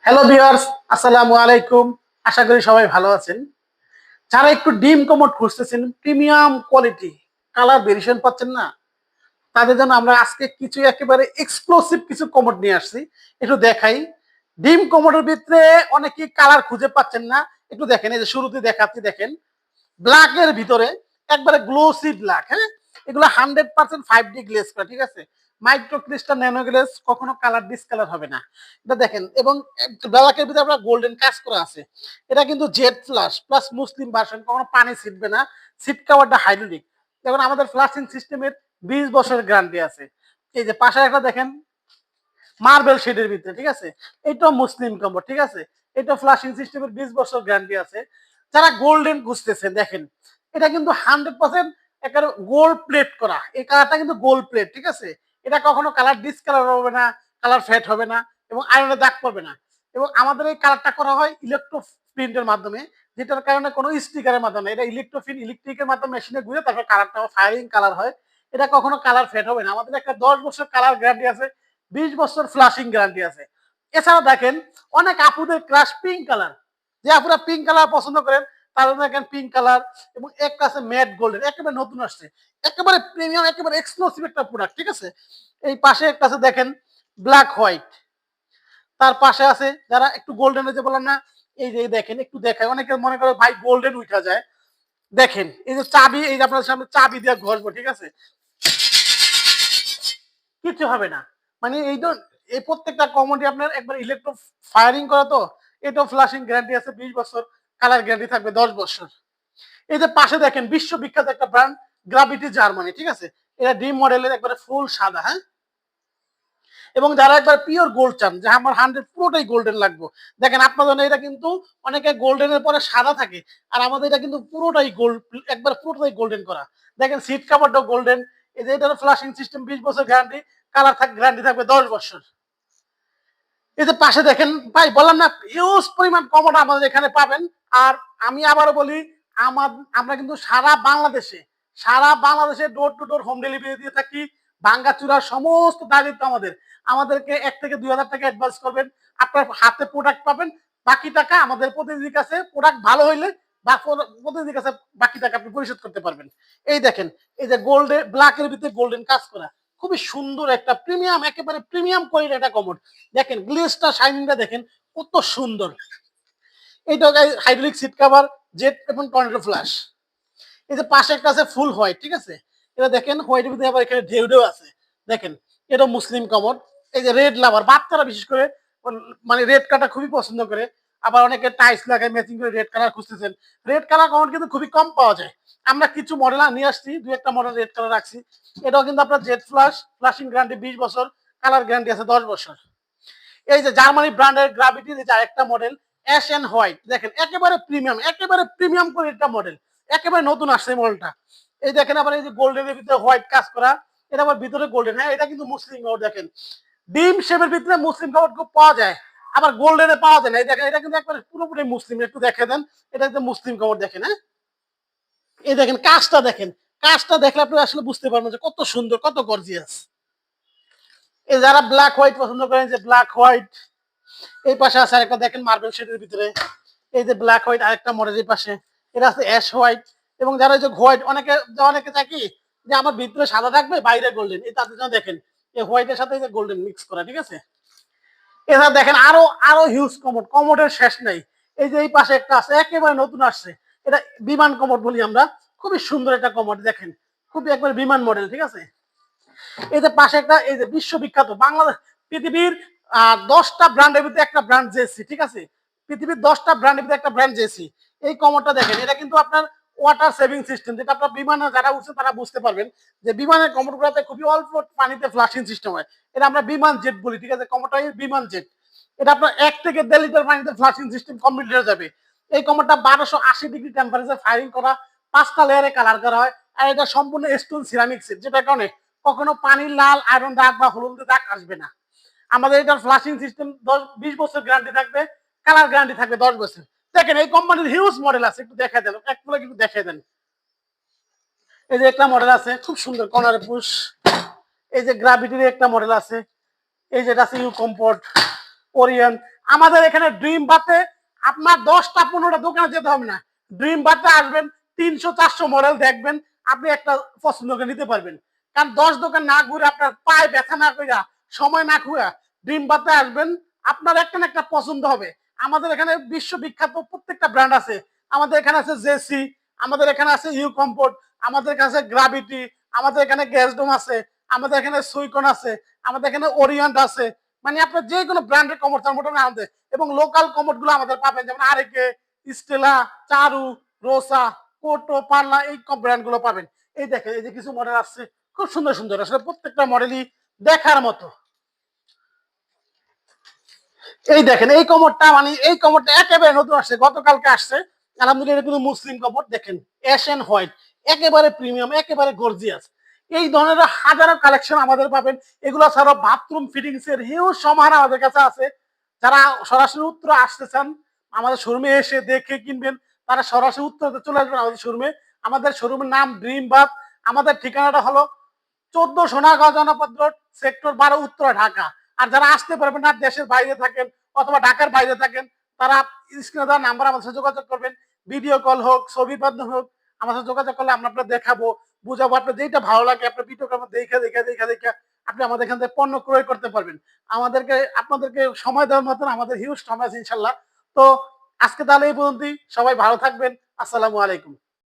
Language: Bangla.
হ্যালো ভিউয়ার্স, আসসালামু আলাইকুম। আশা করি সবাই ভালো আছেন। যারা একটু ডিম কমোড খুঁজতেছেন, প্রিমিয়াম কোয়ালিটি কালার ভেরিয়েশন পাচ্ছেন না, তাদের জন্য আমরা আজকে কিছু একেবারে এক্সক্লুসিভ কিছু কমোড নিয়ে আসছি। একটু দেখাই। ডিম কমোডের ভিতরে অনেকেই কালার খুঁজে পাচ্ছেন না। একটু দেখেন, এই যে শুরুতে দেখাচ্ছি, দেখেন ব্ল্যাক এর ভিতরে একবারে গ্লোসি ব্ল্যাক। হ্যাঁ, এগুলো 100% 5D গ্লেজ করা, ঠিক আছে। মাইক্রো ক্রিস্টাল ন্যানো গ্লেজ, কখনো কালার ডিসকালার হবে না। এটা দেখেন, এবং ব্ল্যাকের ভিতরে আপনার গোল্ডেন কাজ করা আছে। এটা কিন্তু jet flush plus Muslim version, কখনো পানি ছিটবে না। সিট কাভারটা হাইড্রোলিক। যেমন আমাদের ফ্লাশিং সিস্টেমের 20 বছরের গ্যারান্টি আছে। এই যে পাশে একটা দেখেন মার্বেল শেডের ভিতরে, ঠিক আছে। এটাও মুসলিম কম্বো, ঠিক আছে। এটা ফ্লাশিং সিস্টেমের 20 বছর গ্যারান্টি আছে। যারা গোল্ডেন খুঁজতেছেন, দেখেন এটা কিন্তু 100% একটা গোল্ড প্লেট করা। এই কালারটা কিন্তু গোল্ড প্লেট, ঠিক আছে। এটা কখনো কালার ডিসকালার হবে না, কালার ফেড হবে না, এবং আয়রনে দাগ পড়বে না। এবং আমাদের এই কালারটা করা হয় ইলেকট্রো প্রিন্টের মাধ্যমে, যেটার কারণে কোনো স্টিকারের মাধ্যমে, এটা ইলেকট্রোফিন ইলেকট্রিকের মাধ্যমে মেশিনে ঘুরে তারপর কালারটা ফায়ারিং কালার হয়। এটা কখনো কালার ফেড হবে না। আমাদের একটা 10 বছর কালার গ্যারান্টি আছে, 20 বছর ফ্লাশিং গ্যারান্টি আছে। এছাড়া দেখেন অনেক আপুদের ক্রাশ পিঙ্ক কালার, যে আপুরা পিঙ্ক কালার পছন্দ করেন, তারা দেখেন পিঙ্ক কালার। এবং একটা আছে ম্যাট গোল্ডেন, একেবারে নতুন আসছে, একেবারে প্রিমিয়াম, একেবারে এক্সক্লুসিভ একটা প্রোডাক্ট, ঠিক আছে। এই পাশে একটা আছে দেখেন ব্ল্যাক হোয়াইট। তার পাশে আছে যারা একটু গোল্ডেন, যে বললাম না, এই যে দেখেন একটু দেখায়, অনেকে মনে করে ভাই গোল্ডেন উঠা যায়। দেখেন এই যে চাবি, এই যে আপনার সামনে চাবি দিয়ে ঘষবো, ঠিক আছে, কিছু হবে না। মানে এই তো, এই প্রত্যেকটা কমোডি আপনার একবার ইলেকট্রো ফায়ারিং করা, তো এটাও ফ্লাশিং গ্যারান্টি আছে 20 বছর, কালার গ্যারান্টি থাকবে 10 বছর। এই যে পাশে দেখেন বিশ্ববিখ্যাত একটা ব্র্যান্ড গ্রাভিটি জার্মানি, ঠিক আছে। এটা ডিম মডেলের একবারে ফুল সাদা। হ্যাঁ, এবং যারা একবার পিওর গোল্ড চান, যে আমার 100 পুরোটাই গোল্ডেন লাগবে, দেখেন আপনার জন্য এটা কিন্তু, অনেকে গোল্ডেনের পরে সাদা থাকে, আর আমাদের এটা কিন্তু পুরোটাই গোল্ড, একবার পুরোটাই গোল্ডেন করা। দেখেন সিট কাভারটাও গোল্ডেন। এই যে এটার ফ্লাশিং সিস্টেম 20 বছর গ্যারান্টি, কালার গ্যারান্টি থাকবে 10 বছর। এই যে পাশে দেখেন ভাই, বললাম না হিউজ পরিমাণ কমোড আমাদের এখানে পাবেন। আর আমি আবারও বলি, আমরা কিন্তু সারা বাংলাদেশে door to door home delivery দিয়ে থাকি। ভাঙ্গাচুরার সমস্ত দায়িত্ব আমাদের। আমাদেরকে 1 থেকে 2 হাজার টাকা অ্যাডভান্স করবেন, আপনার হাতে প্রোডাক্ট পাবেন। বাকি টাকা আমাদের প্রতিনিধির কাছে, প্রোডাক্ট ভালো হইলে বা প্রতিনিধির কাছে বাকি টাকা আপনি পরিশোধ করতে পারবেন। এই দেখেন, এই যে গোল্ডেন ব্ল্যাকের ভিতরে গোল্ডেন কাজ করা, খুবই সুন্দর একটা প্রিমিয়াম, একেবারে প্রিমিয়াম কোয়ালিটির একটা কমোড। দেখেন গ্লেজটা, শাইনিংটা দেখেন কত সুন্দর। এইটা হাইড্রোলিক সিট কভার, জেট এবং টর্নেডো ফ্ল্যাশ। এই যে পাশে একটা আছে ফুল হোয়াইট, ঠিক আছে। এটা দেখেন হোয়াইটের ভিতরে আবার এখানে ঢেউ ঢেউ আছে। দেখেন এটা মুসলিম কমোড। এই যে রেড লাভার বাচ্চারা বিশেষ করে মানে রেড কালার খুবই পছন্দ করে। আবার অনেকে টাইলস লাগায় ম্যাচিং করে রেড কালার খুঁজতেছেন। রেড কালার কমোড কিন্তু খুবই কম পাওয়া যায়। আমরা কিছু মডেল নিয়ে আসছি, 2-1টা মডেল রেড কালার রাখছি। এটাও কিন্তু আপনার জেট ফ্লাশ, ফ্লাশিং গ্যারান্টি 20 বছর, কালার গ্যারান্টি আছে 10 বছর। এই যে জার্মানি ব্র্যান্ডের গ্রাভিটির যে আরেকটা মডেল অ্যাশ এন্ড হোয়াইট, দেখেন একেবারে প্রিমিয়াম কোয়ালিটির মডেল, একেবারে নতুন আসছে এই মডেলটা। এই দেখেন আবার এই যে গোল্ডেনের ভিতরে হোয়াইট কাজ করা, এটা আবার ভিতরে গোল্ডেন। হ্যাঁ, এটা কিন্তু মুসলিম কাপড়। দেখেন ডিম শেপের ভিতরে মুসলিম কাপড় খুব পাওয়া যায়, আবার গোল্ডেনে পাওয়া যায় না। এই দেখেন এটা কিন্তু একবারে পুরোপুরি মুসলিম, একটু দেখে দেন। এটা কিন্তু মুসলিম কাপড়, দেখেন। হ্যাঁ, এই দেখেন কাজটা দেখেন, কাজটা দেখলে আপনি আসলে বুঝতে পারবেন যে কত সুন্দর, কত গর্জিয়াস। এই যারা ব্ল্যাক হোয়াইট পছন্দ করেন, যে ব্ল্যাক হোয়াইট। এই পাশে আছে আরেকটা দেখেন মার্বেল শেডের ভিতরে, এই যে ব্ল্যাক হোয়াইট আরেকটা মডেল। এই পাশে এটা আছে অ্যাশ হোয়াইট। এবং যারা যে হোয়াইট, অনেকে চায় কি যে আমার ভিতরে সাদা থাকবে বাইরে গোল্ডেন, এই তাদের জন্য দেখেন এই হোয়াইটের সাথে যে গোল্ডেন মিক্স করা, ঠিক আছে। এছাড়া দেখেন আরো আরো হিউজ কমোড, কমোডের শেষ নাই। এই যে এই পাশে একটা আছে একেবারে নতুন আসছে, এটা বিমান কমোড বলি আমরা। খুবই সুন্দর একটা কমোড, দেখেন খুবই একবার বিমান মডেল, ঠিক আছে। এই যে পাশে একটা, এই যে বিশ্ববিখ্যাত বাংলাদেশ, পৃথিবীর 10টা ব্র্যান্ডের ভিতরে একটা ব্র্যান্ড জেসি, ঠিক আছে। পৃথিবীর 10টা ব্র্যান্ডের ভিতরে একটা ব্র্যান্ড জেসি। এই কমোডটা দেখেন, এটা কিন্তু আপনার ওয়াটার সেভিং সিস্টেম, যেটা আপনার বিমানে যারা উঠছে তারা বুঝতে পারবেন যে বিমানের কমোডগুলোতে খুবই অল্প পানিতে ফ্লাশিং সিস্টেম হয়। এটা আমরা বিমান জেট বলি, ঠিক আছে। কমোডটা বিমান জেট। এটা আপনার 1 থেকে 1.5 লিটার পানিতে ফ্লাশিং সিস্টেম কমপ্লিট হয়ে যাবে। এই কমোডটা 1280 ডিগ্রি টেম্পারেচার ফায়ারিং করা, 5টা লেয়ারে কালার করা হয়। আর এটা সম্পূর্ণ স্টোন সিরামিক সেট, যেটার কারণে কখনো পানি লাল আয়রন দাগ বা হলুদ দাগ আসবে না। আমাদের এটার ফ্লাশিং সিস্টেম 20 বছর গ্যারান্টি থাকবে, কালার গ্যারান্টি থাকবে 10 বছর। দেখেন এই কোম্পানির হিউজ মডেল আছে, একটু দেখাই দেন, একটু দেখাই দেন। এই যে একটা মডেল আছে খুব সুন্দর কর্নারে পুশ। এই যে গ্রাভিটির একটা মডেল আছে। এই যেটা আছে ইউ কমফোর্ট, ওরিয়ন। আমাদের এখানে ড্রিম বাতে আপনার 10টা 15টা দোকানে যেতে হবে না, ড্রিম বাতে আসবেন, 300 400 মডেল দেখবেন, আপনি একটা পছন্দ করে নিতে পারবেন। কারণ 10 দোকান না ঘুরে, আপনার পায়ে ব্যথা না কইরা, সময় না খুঁয়া ড্রিম বাতে আসবেন, আপনার একটা না একটা পছন্দ হবে। আমাদের এখানে বিশ্ববিখ্যাত প্রত্যেকটা ব্র্যান্ড আছে। আমাদের এখানে আছে জেসি, আমাদের এখানে আছে ইউ কমফোর্ট, আমাদের কাছে গ্রাভিটি, আমাদের এখানে গ্যাসডোম আছে, আমাদের এখানে সুইকন আছে, আমাদের এখানে ওরিয়েন্ট আছে। মানে আপনার যে কোনো ব্র্যান্ডের কমোড মোটামুটি আমাদের, এবং লোকাল কমোড গুলো আমাদের পাবেন, যেমন আরেকে, স্টেলা, চারু, রোসা, কোটো, পাল্লা, এই ব্র্যান্ড গুলো পাবেন। এই দেখেন, এই যে কিছু মডেল আসছে, খুব সুন্দর সুন্দর, আসলে প্রত্যেকটা মডেলই দেখার মতো। এই দেখেন এই কমরটা, মানে এই কমরটা একেবারে নতুন আসছে, গতকালকে আসছে, আলহামদুলিল্লাহ। এটা কিন্তু মুসলিম কমর, দেখেন অ্যাশ এন্ড হোয়াইট, একেবারে প্রিমিয়াম, একেবারে গর্জিয়াস। এই ধরনের হাজারো কালেকশন আমাদের পাবেন। এগুলো ছাড়াও বাথরুম ফিটিংস এর হিউজ সমাহার আমাদের কাছে আছে। যারা সরাসরি উত্তর আসতে চান, আমাদের শোরুমে এসে দেখে কিনবেন, তারা সরাসরি উত্তরতে চলে আসবেন আমাদের শোরুমে। আমাদের শোরুমের নাম ড্রিম বাথ। আমাদের ঠিকানাটা হলো 14 সোনাগাঁও জনপদ রোড, সেক্টর 12, উত্তরা, ঢাকা। আর যারা আসতে পারবেন না, দেশের বাইরে থাকেন অথবা ঢাকার বাইরে থাকেন, তারা স্ক্রিনে দেওয়া নাম্বার আমাদের সাথে যোগাযোগ করবেন। ভিডিও কল হোক, ছবির মাধ্যমে হোক, আমার সাথে যোগাযোগ করলে আমরা আপনার দেখাবো, বুঝাবো, আপনার যেটা ভালো লাগে আপনার ভিডিও কল দেখে দেখে দেখে দেখে আপনি আমাদের এখান থেকে পণ্য ক্রয় করতে পারবেন। আমাদেরকে, আপনাদেরকে সময় দেওয়ার মতন আমাদের হিউজ সময় আছে ইনশাল্লাহ। তো আজকে তাহলে এই পর্যন্তই, সবাই ভালো থাকবেন। আসসালামু আলাইকুম।